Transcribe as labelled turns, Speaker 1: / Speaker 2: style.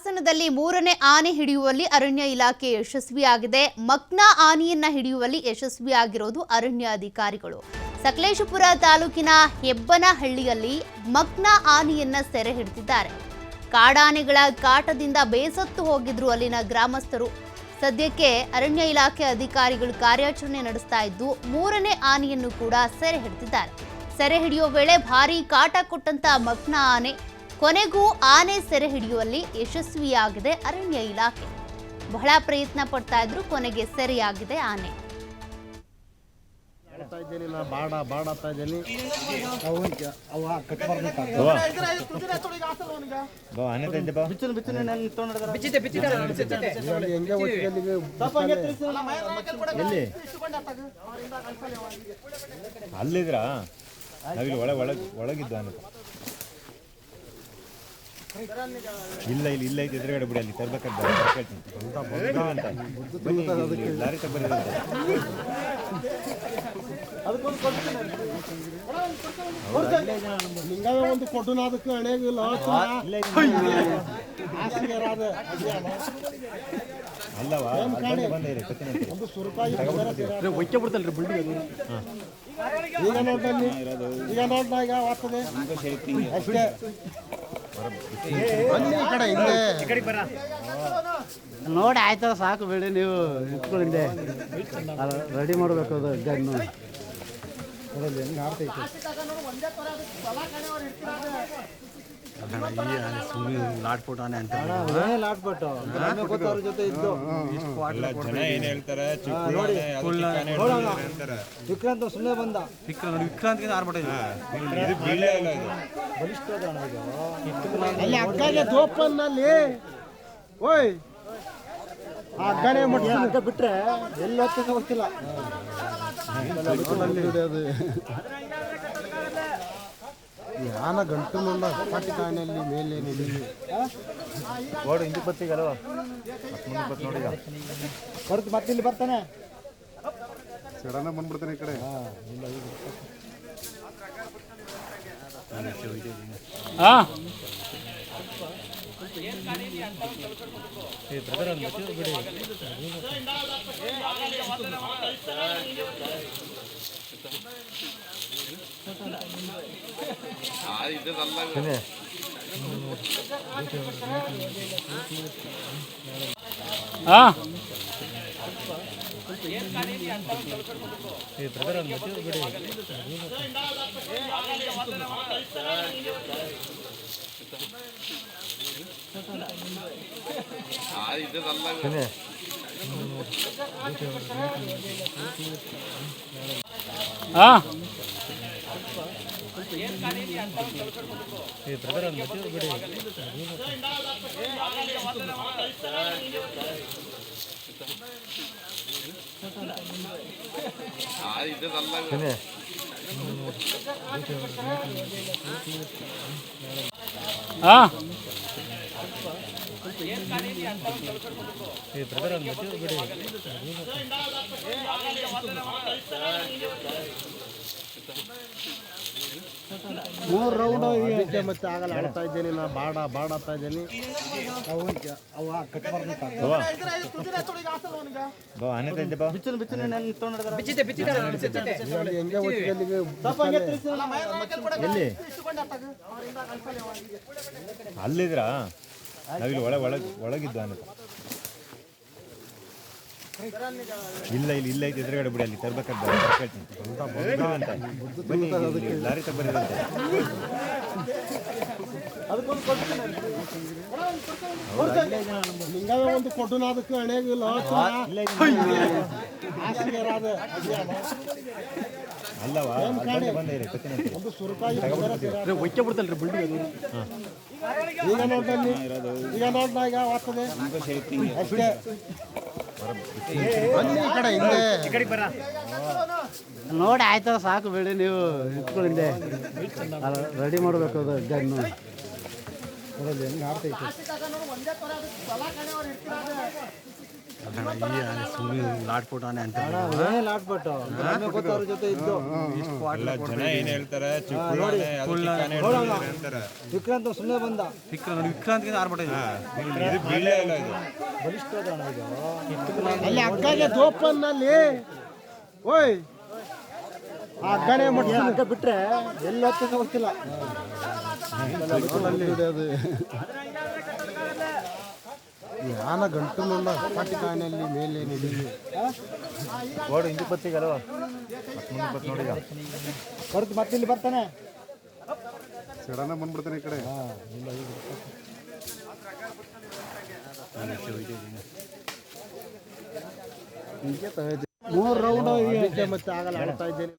Speaker 1: ಹಾಸನದಲ್ಲಿ ಮೂರನೇ ಆನೆ ಹಿಡಿಯುವಲ್ಲಿ ಅರಣ್ಯ ಇಲಾಖೆ ಯಶಸ್ವಿಯಾಗಿದೆ. ಮಗ್ನ ಆನೆಯನ್ನ ಹಿಡಿಯುವಲ್ಲಿ ಯಶಸ್ವಿಯಾಗಿರೋದು ಅರಣ್ಯ ಅಧಿಕಾರಿಗಳು. ಸಕಲೇಶಪುರ ತಾಲೂಕಿನ ಹೆಬ್ಬನಹಳ್ಳಿಯಲ್ಲಿ ಮಗ್ನ ಆನೆಯನ್ನ ಸೆರೆ ಹಿಡಿದಿದ್ದಾರೆ. ಕಾಡಾನೆಗಳ ಕಾಟದಿಂದ ಬೇಸತ್ತು ಹೋಗಿದ್ರು ಅಲ್ಲಿನ ಗ್ರಾಮಸ್ಥರು. ಸದ್ಯಕ್ಕೆ ಅರಣ್ಯ ಇಲಾಖೆ ಅಧಿಕಾರಿಗಳು ಕಾರ್ಯಾಚರಣೆ ನಡೆಸ್ತಾ ಇದ್ದು ಮೂರನೇ ಆನೆಯನ್ನು ಕೂಡ ಸೆರೆ ಹಿಡಿದಿದ್ದಾರೆ. ಸೆರೆ ಹಿಡಿಯುವ ವೇಳೆ ಭಾರೀ ಕಾಟ ಕೊಟ್ಟಂತ ಮಗ್ನ ಆನೆ ಕೊನೆಗೂ ಆನೆ ಸೆರೆ ಹಿಡಿಯುವಲ್ಲಿ ಯಶಸ್ವಿಯಾಗಿದೆ ಅರಣ್ಯ ಇಲಾಖೆ. ಬಹಳ ಪ್ರಯತ್ನ ಪಡ್ತಾ ಇದ್ರು, ಕೊನೆಗೆ ಸೆರೆಯಾಗಿದೆ ಆನೆ.
Speaker 2: ಅಲ್ಲಿದ್ರಾ ನಾವಿಲ್ಲಿ ಒಳಗಿದ್ದು ಆನೆ ಇಲ್ಲ ಐತೆ ಎದುರುಗಡೆ ಬಿಡಿ, ಅಲ್ಲಿ ತರ್ಬೇಕಾದ ಲಾರಿ ತಗೊಂಡಿರಂತೆ.
Speaker 3: ಒಂದು ಕೊಟ್ಟು ಅದಕ್ಕೆ ಹಣೆಗಿಲ್ಲ
Speaker 2: ಅಲ್ಲವಾ ಬಂದಿರಿ
Speaker 3: ಒಂದು ಸುರುಕಾಯಿ ಒಕ್ಕೆ ಬಿಡ್ತಲ್ರಿ ಬಿಲ್ಡಿಂಗ್. ಈಗ ನೋಡ್ದಲ್ಲಿ ಈಗ ನೋಡ್ದ ಈಗ ಆಗ್ತದೆ ಅಷ್ಟೇ.
Speaker 4: ನೋಡಿ ಆಯ್ತಲ್ಲ, ಸಾಕು ಬೇಡಿ, ನೀವು ಇಟ್ಕೊಂಡಿದ್ದೆ ರೆಡಿ ಮಾಡಬೇಕು. ಅದು ಗನ್ನು ಹೆಂಗೆ ಆಡ್ತೈತೆ ಲಾಟ್ಪುಟ್ ಆನೆ ಅಂತ ಲಾಟ್ಪುಟ್ ಗೊತ್ತವ್ರ ಜೊತೆ ಇದ್ದು ವಿಕ್ರಾಂತ್ ಸುಮ್ಮನೆ ಬಂದ. ವಿಕ್ರಾಂತ್ಗೆ
Speaker 3: ಅಲ್ಲಿ ಅಕ್ಕಗೆ ತೋಪನ್ನಲ್ಲಿ ಓಯ್ ಅಗ್ಗನೆ ಮಟ್ಟ ಬಿಟ್ರೆ ಎಲ್ಲ ಗೊತ್ತಿಲ್ಲ. ಯಾನ ಗಂಟುಲ್ಲ ಪಾಟಿಕಾನೆಯಲ್ಲಿ ಮೇಲೆ
Speaker 2: ಓಡು ಹಿಂದಿ ಬತ್ತಿಗಲ್ವ ನೋಡಿಗ
Speaker 3: ಬರ್ತು ಮತ್ತೆ ಇಲ್ಲಿ ಬರ್ತಾನೆ
Speaker 5: ಸಡನ್ ಬಂದ್ಬಿಡ್ತಾನೆ ಈ ಕಡೆ.
Speaker 3: ಮೂರು ರೌಂಡ್ ಇದಕ್ಕೆ ಮತ್ತೆ ಆಗಲ್ಲ ಆಡ್ತಾ ಇದ್ದೇನೆ ನಾ ಬಾಡಾಡ್ತಾ ಇದ್ದೇನೆ.
Speaker 2: ಅಲ್ಲಿದ್ರಾ ನಾವಿಲ್ಲಿ ಒಳಗಿದ್ದು ಆನೆ ಇಲ್ಲ ಐತೆ ಎದುರುಗಡೆ ಬಿಡಿ, ಅಲ್ಲಿ ತರ್ಬೇಕಾದ ಲಾರಿ ತಗೊಂಡಿರಂತೆ.
Speaker 3: ಒಂದು ಕೊಟ್ಟು ಅದಕ್ಕೆ ಹಣೆಗಿಲ್ಲ
Speaker 2: ಅಲ್ಲವಾ ಬಂದಿರಿ
Speaker 3: ಒಂದು ಸುರುಕಾಯಿ
Speaker 4: ಒಕ್ಕೆ ಬಿಡ್ತಲ್ರಿ ಬಿಲ್ಡಿಂಗ್.
Speaker 3: ಈಗ ನೋಡ್ದಲ್ಲಿ ಈಗ ನೋಡ್ದ ಈಗ ಆಗ್ತದೆ ಅಷ್ಟೇ.
Speaker 4: ನೋಡಿ ಆಯ್ತಲ್ಲ, ಸಾಕು ಬೇಡಿ, ನೀವು ಇಟ್ಕೊಂಡಿದ್ದೆ ರೆಡಿ ಮಾಡಬೇಕು. ಅದು ಗನ್ನು ಹೆಂಗೆ ಆಡ್ತೈತೆ ಲಾಟ್ಪುಟ್ ಆನೆ ಅಂತ
Speaker 3: ಲಾಟ್ಬಿಟ್ಟು ಗೊತ್ತವ್ರ ಜೊತೆ ಇದ್ದು
Speaker 2: ಎಲ್ಲ ಜನ ಏನು ಹೇಳ್ತಾರೆ ಚಿಕ್ಕ ಆನೆ, ಅದು ಚಿಕ್ಕ ಆನೆ ಹಿಡ್ದಿದ್ದಾರೆ ಅಂತಾರೆ.
Speaker 3: ವಿಕ್ರಾಂತ್ ಸುಮ್ಮನೆ ಬಂದ
Speaker 4: ವಿಕ್ರಾಂತ್ಗೆ ಆರ್ಭಟ ಇದೆ.
Speaker 2: ಇದು ಬೀಳೇ ಇಲ್ಲ ಇದು.
Speaker 3: ಅಲ್ಲಿ ಹಗ್ಗನೇ ತೋಪನ್ನಲ್ಲಿ ಓಯ್ ಆ ಹಗ್ಗನೇ ಮಟ್ಟ ಹಗ್ಗ ಬಿಟ್ರೆ ಎಲ್ಲಿ ಹೋಗ್ತದೆ ಗೊತ್ತಿಲ್ಲ ಆನ ಗಂಟುನುಳ್ಳ ಪಾಟಿಕಾನೆಯಲ್ಲಿ ಮೇಲೆ ನಿಲ್ಲಿ
Speaker 2: ಓಡು ಹಿಂದಿ ಪತ್ತಿಗಲ್ಲ ಮುಂದೆ ನೋಡಿ
Speaker 3: ಹೊರತು ಮತ್ತೆ ಇಲ್ಲಿ ಬರ್ತಾನೆ
Speaker 5: ಸಡನ್ ಬಂದ್ಬಿಡ್ತಾನೆ ಈ ಕಡೆ.
Speaker 3: 3 ರೌಂಡ್ ಮತ್ತೆ ಆಗಲ್ಲ ಆಡ್ತಾ ಇದ್ದೇನೆ.